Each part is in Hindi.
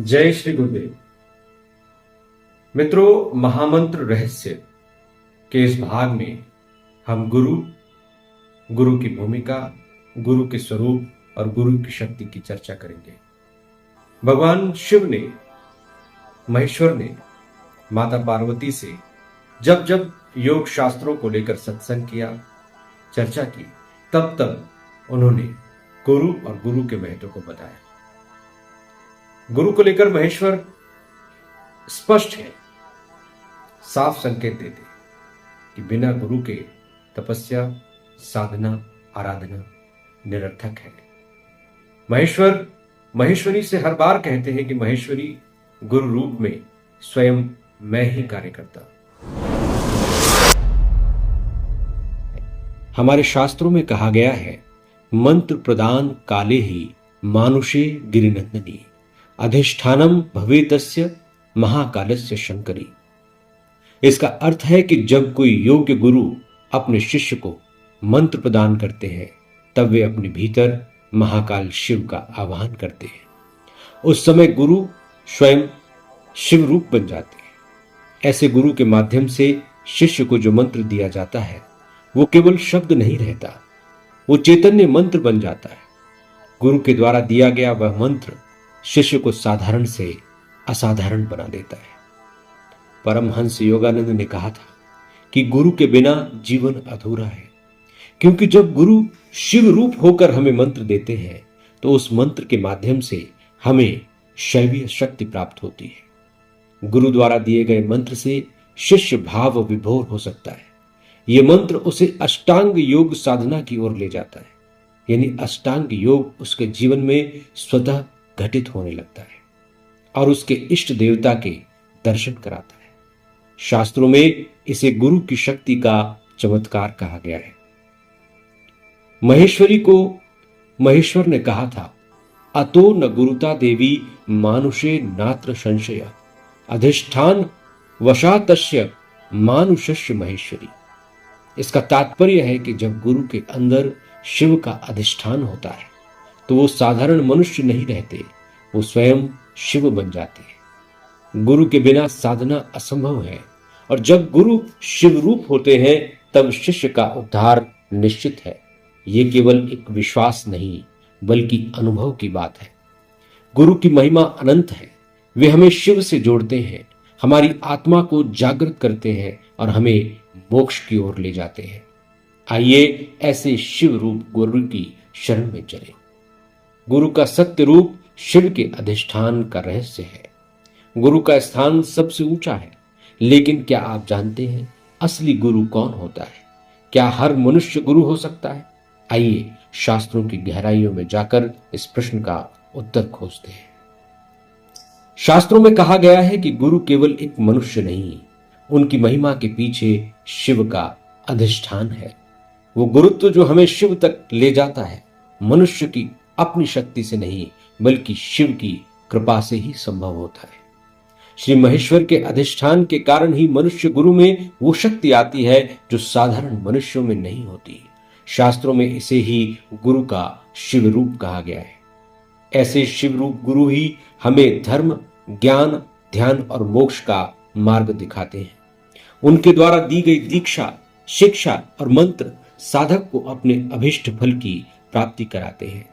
जय श्री गुरुदेव। मित्रों, महामंत्र रहस्य के इस भाग में हम गुरु की भूमिका, गुरु के स्वरूप और गुरु की शक्ति की चर्चा करेंगे। भगवान शिव ने, महेश्वर ने माता पार्वती से जब जब योग शास्त्रों को लेकर सत्संग किया, चर्चा की, तब तब उन्होंने गुरु और गुरु के महत्व को बताया। गुरु को लेकर महेश्वर स्पष्ट है, साफ संकेत देते कि बिना गुरु के तपस्या, साधना, आराधना निरर्थक है। महेश्वर महेश्वरी से हर बार कहते हैं कि महेश्वरी गुरु रूप में स्वयं मैं ही कार्य करता। हमारे शास्त्रों में कहा गया है, मंत्र प्रदान काले ही मानुषे गिरिनंदनी अधिष्ठानम भवेतस्य महाकालस्य शंकरी। इसका अर्थ है कि जब कोई योग्य गुरु अपने शिष्य को मंत्र प्रदान करते हैं, तब वे अपने भीतर महाकाल शिव का आवाहन करते हैं। उस समय गुरु स्वयं शिव रूप बन जाते हैं। ऐसे गुरु के माध्यम से शिष्य को जो मंत्र दिया जाता है, वो केवल शब्द नहीं रहता, वो चैतन्य मंत्र बन जाता है। गुरु के द्वारा दिया गया वह मंत्र शिष्य को साधारण से असाधारण बना देता है। परमहंस योगानंद ने कहा था कि गुरु के बिना जीवन अधूरा है, क्योंकि जब गुरु शिव रूप होकर हमें मंत्र देते हैं, तो उस मंत्र के माध्यम से हमें शैवीय शक्ति प्राप्त होती है। गुरु द्वारा दिए गए मंत्र से शिष्य भाव विभोर हो सकता है। यह मंत्र उसे अष्टांग योग साधना की ओर ले जाता है, यानी अष्टांग योग उसके जीवन में स्वतः घटित होने लगता है और उसके इष्ट देवता के दर्शन कराता है। शास्त्रों में इसे गुरु की शक्ति का चमत्कार कहा गया है। महेश्वरी को महेश्वर ने कहा था, अतो न गुरुता देवी मानुषे नात्र संशय अधिष्ठान वशातस्य मानुषस्य महेश्वरी। इसका तात्पर्य है कि जब गुरु के अंदर शिव का अधिष्ठान होता है, तो वो साधारण मनुष्य नहीं रहते, वो स्वयं शिव बन जाते हैं। गुरु के बिना साधना असंभव है, और जब गुरु शिव रूप होते हैं, तब शिष्य का उद्धार निश्चित है। ये केवल एक विश्वास नहीं, बल्कि अनुभव की बात है। गुरु की महिमा अनंत है। वे हमें शिव से जोड़ते हैं, हमारी आत्मा को जागृत करते हैं और हमें मोक्ष की ओर ले जाते हैं। आइए ऐसे शिव रूप गुरु की शरण में चलें। गुरु का सत्य रूप शिव के अधिष्ठान का रहस्य है। गुरु का स्थान सबसे ऊंचा है, लेकिन क्या आप जानते हैं असली गुरु कौन होता है? क्या हर मनुष्य गुरु हो सकता है? आइए शास्त्रों की गहराइयों में जाकर इस प्रश्न का उत्तर खोजते हैं। शास्त्रों में कहा गया है कि गुरु केवल एक मनुष्य नहीं, उनकी महिमा के पीछे शिव का अधिष्ठान है। वो गुरुत्व जो हमें शिव तक ले जाता है, मनुष्य की अपनी शक्ति से नहीं, बल्कि शिव की कृपा से ही संभव होता है। श्री महेश्वर के अधिष्ठान के कारण ही मनुष्य गुरु में वो शक्ति आती है जो साधारण मनुष्यों में नहीं होती। शास्त्रों में इसे ही गुरु का शिव रूप कहा गया है। ऐसे शिव रूप गुरु ही हमें धर्म, ज्ञान, ध्यान और मोक्ष का मार्ग दिखाते हैं। उनके द्वारा दी गई दीक्षा, शिक्षा और मंत्र साधक को अपने अभिष्ट फल की प्राप्ति कराते हैं।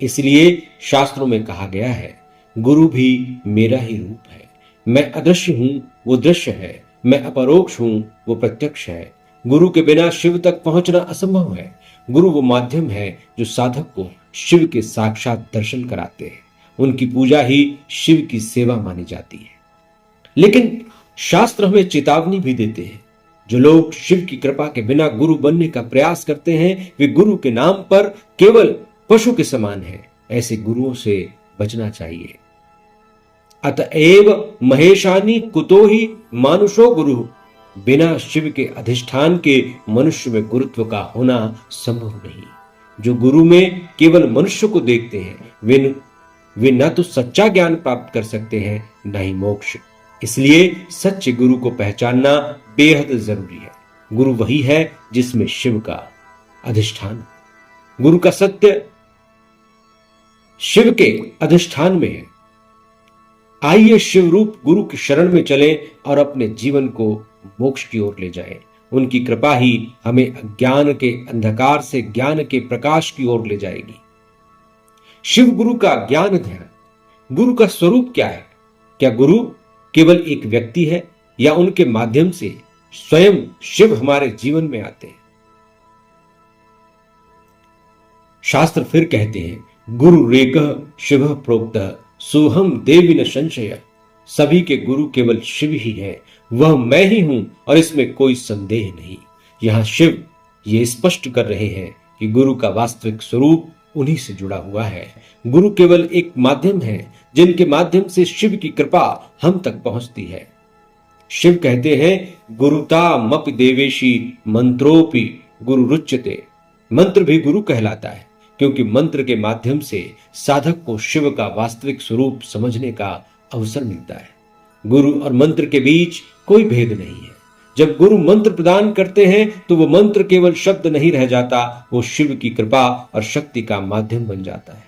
इसलिए शास्त्रों में कहा गया है, गुरु भी मेरा ही रूप है। मैं अदृश्य हूं, वो दृश्य है। मैं अपरोक्ष हूं, वो प्रत्यक्ष है। गुरु के बिना शिव तक पहुंचना असंभव है। गुरु वो माध्यम है जो साधक को शिव के साक्षात दर्शन कराते हैं। उनकी पूजा ही शिव की सेवा मानी जाती है। लेकिन शास्त्र हमें चेतावनी भी देते हैं, जो लोग शिव की कृपा के बिना गुरु बनने का प्रयास करते हैं, वे गुरु के नाम पर केवल पशु के समान है। ऐसे गुरुओं से बचना चाहिए। अतएव महेशानी कुतो ही मानुषो गुरु। बिना शिव के अधिष्ठान के मनुष्य में गुरुत्व का होना संभव नहीं। जो गुरु में केवल मनुष्य को देखते हैं, वे न तो सच्चा ज्ञान प्राप्त कर सकते हैं, न ही मोक्ष। इसलिए सच्चे गुरु को पहचानना बेहद जरूरी है। गुरु वही है जिसमें शिव का अधिष्ठान। गुरु का सत्य शिव के अधिष्ठान में है। आइए शिव रूप गुरु की शरण में चलें और अपने जीवन को मोक्ष की ओर ले जाएं। उनकी कृपा ही हमें अज्ञान के अंधकार से ज्ञान के प्रकाश की ओर ले जाएगी। शिव गुरु का ज्ञान ध्यान। गुरु का स्वरूप क्या है? क्या गुरु केवल एक व्यक्ति है या उनके माध्यम से स्वयं शिव हमारे जीवन में आते हैं? शास्त्र फिर कहते हैं, गुरु रेकः शिव प्रोक्त सोहम देवी न संशय। सभी के गुरु केवल शिव ही है, वह मैं ही हूं और इसमें कोई संदेह नहीं। यहां शिव ये स्पष्ट कर रहे हैं कि गुरु का वास्तविक स्वरूप उन्हीं से जुड़ा हुआ है। गुरु केवल एक माध्यम है जिनके माध्यम से शिव की कृपा हम तक पहुंचती है। शिव कहते हैं, गुरुता मपि देवेशी मंत्रोपि गुरु रुच्यते। मंत्र भी गुरु कहलाता है क्योंकि मंत्र के माध्यम से साधक को शिव का वास्तविक स्वरूप समझने का अवसर मिलता है। गुरु और मंत्र के बीच कोई भेद नहीं है। जब गुरु मंत्र प्रदान करते हैं तो वो मंत्र केवल शब्द नहीं रह जाता, वो शिव की कृपा और शक्ति का माध्यम बन जाता है।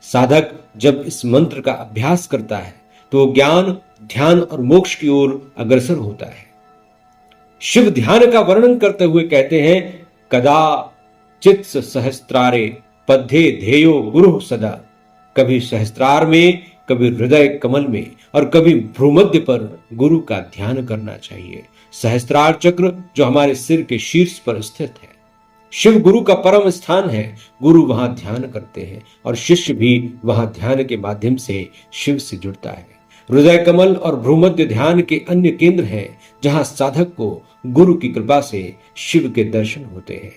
साधक जब इस मंत्र का अभ्यास करता है तो वो ज्ञान, ध्यान और मोक्ष की ओर अग्रसर होता है। शिव ध्यान का वर्णन करते हुए कहते हैं, कदा चित्त सहस्त्रारे पद्धे ध्येयो गुरु सदा। कभी सहस्त्रार में, कभी हृदय कमल में और कभी भ्रूमध्य पर गुरु का ध्यान करना चाहिए। सहस्त्रार चक्र जो हमारे सिर के शीर्ष पर स्थित है, शिव गुरु का परम स्थान है। गुरु वहां ध्यान करते हैं और शिष्य भी वहां ध्यान के माध्यम से शिव से जुड़ता है। हृदय कमल और भ्रूमध्य ध्यान के अन्य केंद्र हैं जहां साधक को गुरु की कृपा से शिव के दर्शन होते हैं।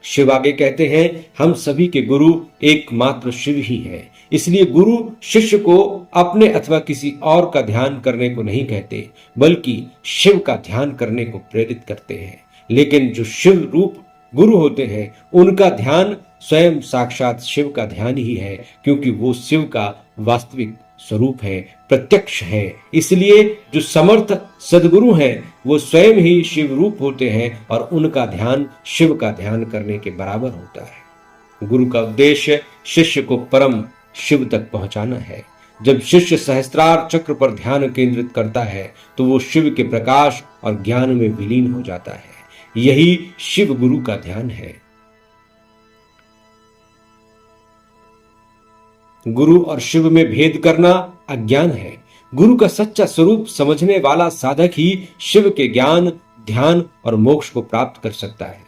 शिव आगे कहते हैं, हम सभी के गुरु एकमात्र शिव ही हैं। इसलिए गुरु शिष्य को अपने अथवा किसी और का ध्यान करने को नहीं कहते, बल्कि शिव का ध्यान करने को प्रेरित करते हैं। लेकिन जो शिव रूप गुरु होते हैं उनका ध्यान स्वयं साक्षात शिव का ध्यान ही है, क्योंकि वो शिव का वास्तविक स्वरूप है, प्रत्यक्ष है। इसलिए जो समर्थ सदगुरु हैं वो स्वयं ही शिव रूप होते हैं और उनका ध्यान शिव का ध्यान करने के बराबर होता है। गुरु का उद्देश्य शिष्य को परम शिव तक पहुंचाना है। जब शिष्य सहस्त्रार चक्र पर ध्यान केंद्रित करता है तो वो शिव के प्रकाश और ज्ञान में विलीन हो जाता है। यही शिव गुरु का ध्यान है। गुरु और शिव में भेद करना अज्ञान है। गुरु का सच्चा स्वरूप समझने वाला साधक ही शिव के ज्ञान, ध्यान और मोक्ष को प्राप्त कर सकता है।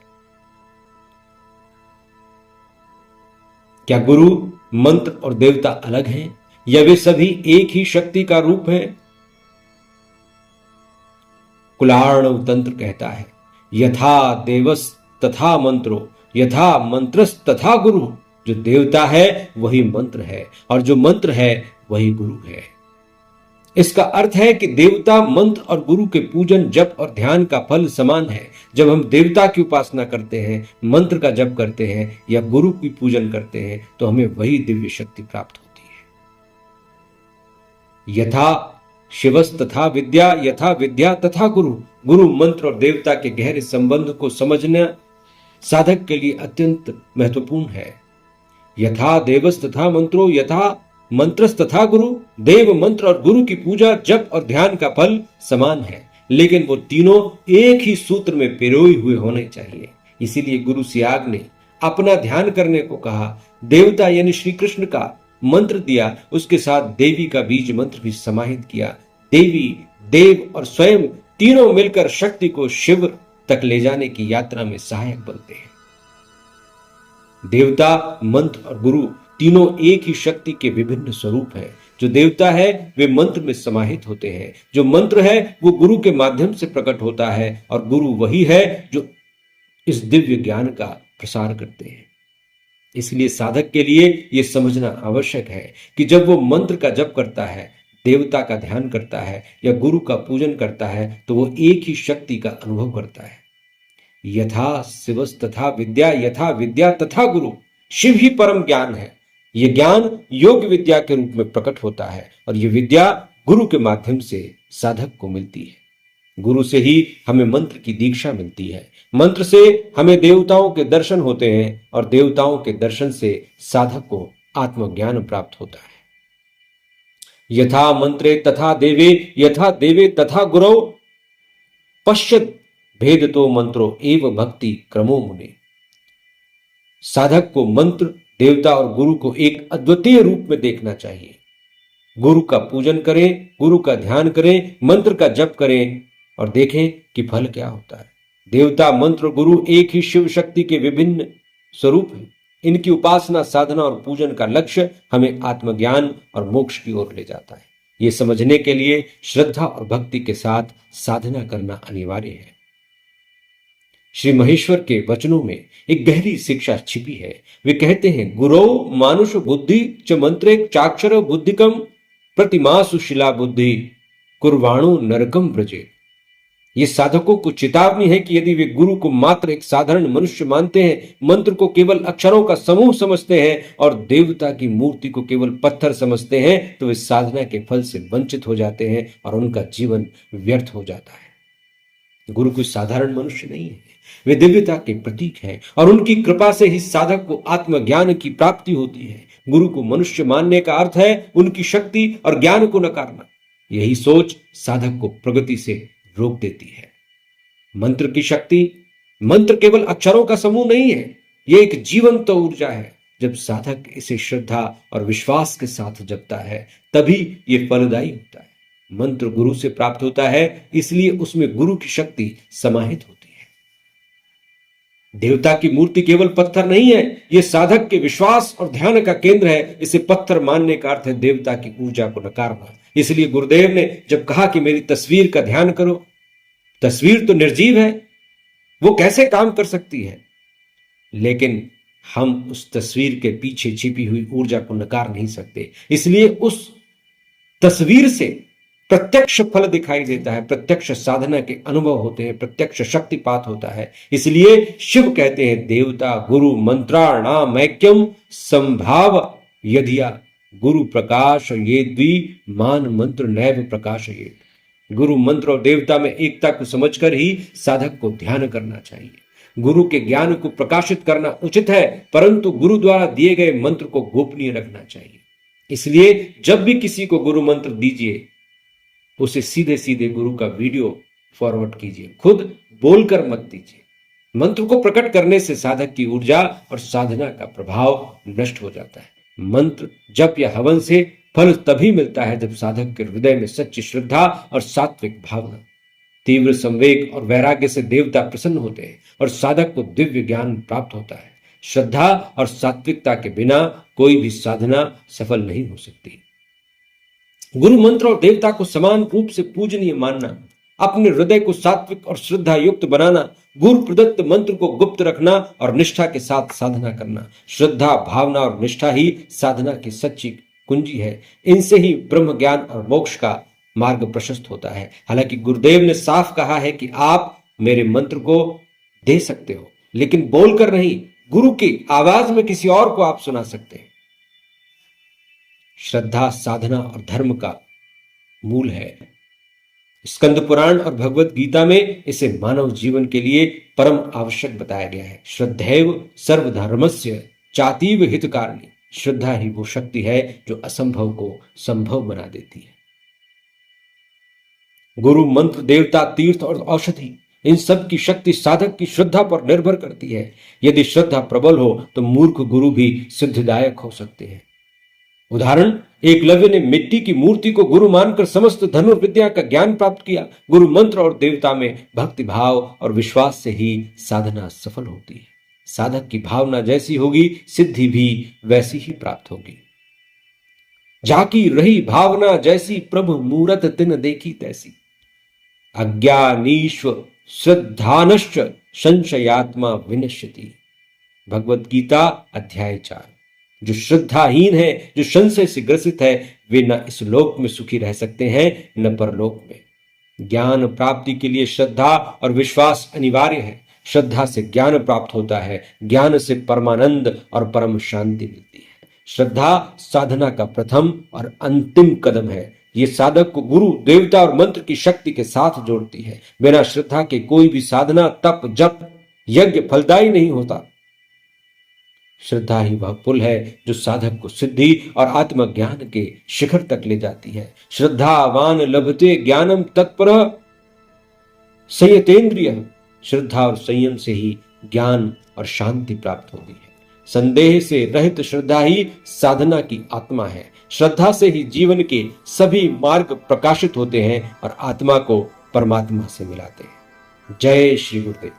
क्या गुरु, मंत्र और देवता अलग हैं या वे सभी एक ही शक्ति का रूप हैं? कुलार्णव तंत्र कहता है, यथा देवस तथा मंत्रो, यथा मंत्रस तथा गुरु। जो देवता है वही मंत्र है और जो मंत्र है वही गुरु है। इसका अर्थ है कि देवता, मंत्र और गुरु के पूजन, जप और ध्यान का फल समान है। जब हम देवता की उपासना करते हैं, मंत्र का जप करते हैं या गुरु की पूजन करते हैं तो हमें वही दिव्य शक्ति प्राप्त होती है। यथा शिवस तथा विद्या, यथा विद्या तथा गुरु। गुरु, मंत्र और देवता के गहरे संबंध को समझना साधक के लिए अत्यंत महत्वपूर्ण है। यथा देवस तथा मंत्रो, यथा मंत्रस तथा गुरु। देव, मंत्र और गुरु की पूजा, जप और ध्यान का फल समान है, लेकिन वो तीनों एक ही सूत्र में पिरोए हुए होने चाहिए। इसीलिए गुरु सियाग ने अपना ध्यान करने को कहा। देवता यानी श्री कृष्ण का मंत्र दिया, उसके साथ देवी का बीज मंत्र भी समाहित किया। देवी, देव और स्वयं तीनों मिलकर शक्ति को शिव तक ले जाने की यात्रा में सहायक बनते हैं। देवता, मंत्र और गुरु तीनों एक ही शक्ति के विभिन्न स्वरूप हैं। जो देवता है वे मंत्र में समाहित होते हैं, जो मंत्र है वो गुरु के माध्यम से प्रकट होता है और गुरु वही है जो इस दिव्य ज्ञान का प्रसार करते हैं। इसलिए साधक के लिए यह समझना आवश्यक है कि जब वो मंत्र का जप करता है, देवता का ध्यान करता है या गुरु का पूजन करता है तो वो एक ही शक्ति का अनुभव करता है। यथा शिवस तथा विद्या, यथा विद्या तथा गुरु। शिव ही परम ज्ञान है। यह ज्ञान योग विद्या के रूप में प्रकट होता है और यह विद्या गुरु के माध्यम से साधक को मिलती है। गुरु से ही हमें मंत्र की दीक्षा मिलती है। मंत्र से हमें देवताओं के दर्शन होते हैं और देवताओं के दर्शन से साधक को आत्मज्ञान प्राप्त होता है। यथा मंत्रे तथा देवे, यथा देवे तथा गुरौ, पश्यत भेद तो मंत्रो एव भक्ति क्रमो मुने। साधक को मंत्र, देवता और गुरु को एक अद्वितीय रूप में देखना चाहिए। गुरु का पूजन करें, गुरु का ध्यान करें, मंत्र का जप करें और देखें कि फल क्या होता है। देवता, मंत्र, गुरु एक ही शिव शक्ति के विभिन्न स्वरूप हैं। इनकी उपासना, साधना और पूजन का लक्ष्य हमें आत्मज्ञान और मोक्ष की ओर ले जाता है। ये समझने के लिए श्रद्धा और भक्ति के साथ साधना करना अनिवार्य है। श्री महेश्वर के वचनों में एक गहरी शिक्षा छिपी है। वे कहते हैं, गुरौ मानुष बुद्धि च मंत्रे चाक्षर बुद्धिकम प्रतिमासु शिला बुद्धि कुर्वाणु नरकम व्रजे। ये साधकों को चेतावनी है कि यदि वे गुरु को मात्र एक साधारण मनुष्य मानते हैं, मंत्र को केवल अक्षरों का समूह समझते हैं और देवता की मूर्ति को केवल पत्थर समझते हैं, तो वे साधना के फल से वंचित हो जाते हैं और उनका जीवन व्यर्थ हो जाता है। गुरु कोई साधारण मनुष्य नहीं है, वे दिव्यता के प्रतीक हैं और उनकी कृपा से ही साधक को आत्मज्ञान की प्राप्ति होती है। गुरु को मनुष्य मानने का अर्थ है उनकी शक्ति और ज्ञान को नकारना। यही सोच साधक को प्रगति से रोक देती है। मंत्र की शक्ति, मंत्र केवल अक्षरों का समूह नहीं है, यह एक जीवंत ऊर्जा है। जब साधक इसे श्रद्धा और विश्वास के साथ जपता है, तभी यह फलदायी होता है। मंत्र गुरु से प्राप्त होता है, इसलिए उसमें गुरु की शक्ति समाहित होती है। देवता की मूर्ति केवल पत्थर नहीं है, यह साधक के विश्वास और ध्यान का केंद्र है। इसे पत्थर मानने का अर्थ है देवता की ऊर्जा को नकारना। इसलिए गुरुदेव ने जब कहा कि मेरी तस्वीर का ध्यान करो, तस्वीर तो निर्जीव है, वो कैसे काम कर सकती है? लेकिन हम उस तस्वीर के पीछे छिपी हुई ऊर्जा को नकार नहीं सकते। इसलिए उस तस्वीर से प्रत्यक्ष फल दिखाई देता है, प्रत्यक्ष साधना के अनुभव होते हैं, प्रत्यक्ष शक्तिपात होता है। इसलिए शिव कहते हैं, देवता गुरु मंत्राणाम ऐक्यम संभाव यधिया गुरु प्रकाश ये द्वि मान मंत्र नैव प्रकाश ये। गुरु मंत्र और देवता में एकता को समझकर ही साधक को ध्यान करना चाहिए। गुरु के ज्ञान को प्रकाशित करना उचित है, परंतु गुरु द्वारा दिए गए मंत्र को गोपनीय रखना चाहिए। इसलिए जब भी किसी को गुरु मंत्र दीजिए, उसे सीधे सीधे गुरु का वीडियो फॉरवर्ड कीजिए, खुद बोलकर मत दीजिए। मंत्र को प्रकट करने से साधक की ऊर्जा और साधना का प्रभाव नष्ट हो जाता है। मंत्र, जप या हवन से फल तभी मिलता है जब साधक के हृदय में सच्ची श्रद्धा और सात्विक भावना, तीव्र संवेग और वैराग्य से देवता प्रसन्न होते हैं और साधक को दिव्य ज्ञान प्राप्त होता है। श्रद्धा और सात्विकता के बिना कोई भी साधना सफल नहीं हो सकती। गुरु मंत्र और देवता को समान रूप से पूजनीय मानना, अपने हृदय को सात्विक और श्रद्धा युक्त बनाना, गुरु प्रदत्त मंत्र को गुप्त रखना और निष्ठा के साथ साधना करना। श्रद्धा, भावना और निष्ठा ही साधना की सच्ची कुंजी है। इनसे ही ब्रह्म ज्ञान और मोक्ष का मार्ग प्रशस्त होता है। हालांकि गुरुदेव ने साफ कहा है कि आप मेरे मंत्र को दे सकते हो, लेकिन बोलकर नहीं, गुरु की आवाज में किसी और को आप सुना सकते हैं। श्रद्धा साधना और धर्म का मूल है। स्कंद पुराण और भगवत गीता में इसे मानव जीवन के लिए परम आवश्यक बताया गया है। श्रद्धैव सर्वधर्मस्य चातीव हितकारिणी। श्रद्धा ही वो शक्ति है जो असंभव को संभव बना देती है। गुरु मंत्र, देवता, तीर्थ और औषधि, इन सब की शक्ति साधक की श्रद्धा पर निर्भर करती है। यदि श्रद्धा प्रबल हो तो मूर्ख गुरु भी सिद्धिदायक हो सकते हैं। उदाहरण, एकलव्य ने मिट्टी की मूर्ति को गुरु मानकर समस्त धनुर्विद्या का ज्ञान प्राप्त किया। गुरु मंत्र और देवता में भक्ति भाव और विश्वास से ही साधना सफल होती है। साधक की भावना जैसी होगी, सिद्धि भी वैसी ही प्राप्त होगी। जाकी रही भावना जैसी, प्रभु मूरत तिन देखी तैसी। अज्ञानीश्व श्रद्धानश्च संशयात्मा विनश्यति। भगवत गीता अध्याय 4। जो श्रद्धाहीन है, जो संशय से ग्रसित है, वे न इस लोक में सुखी रह सकते हैं न परलोक में। ज्ञान प्राप्ति के लिए श्रद्धा और विश्वास अनिवार्य है। श्रद्धा से ज्ञान प्राप्त होता है, ज्ञान से परमानंद और परम शांति मिलती है। श्रद्धा साधना का प्रथम और अंतिम कदम है। ये साधक को गुरु, देवता और मंत्र की शक्ति के साथ जोड़ती है। बिना श्रद्धा के कोई भी साधना, तप, जप, यज्ञ फलदायी नहीं होता। श्रद्धा ही वह पुल है जो साधक को सिद्धि और आत्मज्ञान के शिखर तक ले जाती है। श्रद्धावान लभते ज्ञानम तत्पर संयतेन्द्रिय। श्रद्धा और संयम से ही ज्ञान और शांति प्राप्त होती है। संदेह से रहित श्रद्धा ही साधना की आत्मा है। श्रद्धा से ही जीवन के सभी मार्ग प्रकाशित होते हैं और आत्मा को परमात्मा से मिलाते हैं। जय श्री गुरुदेव।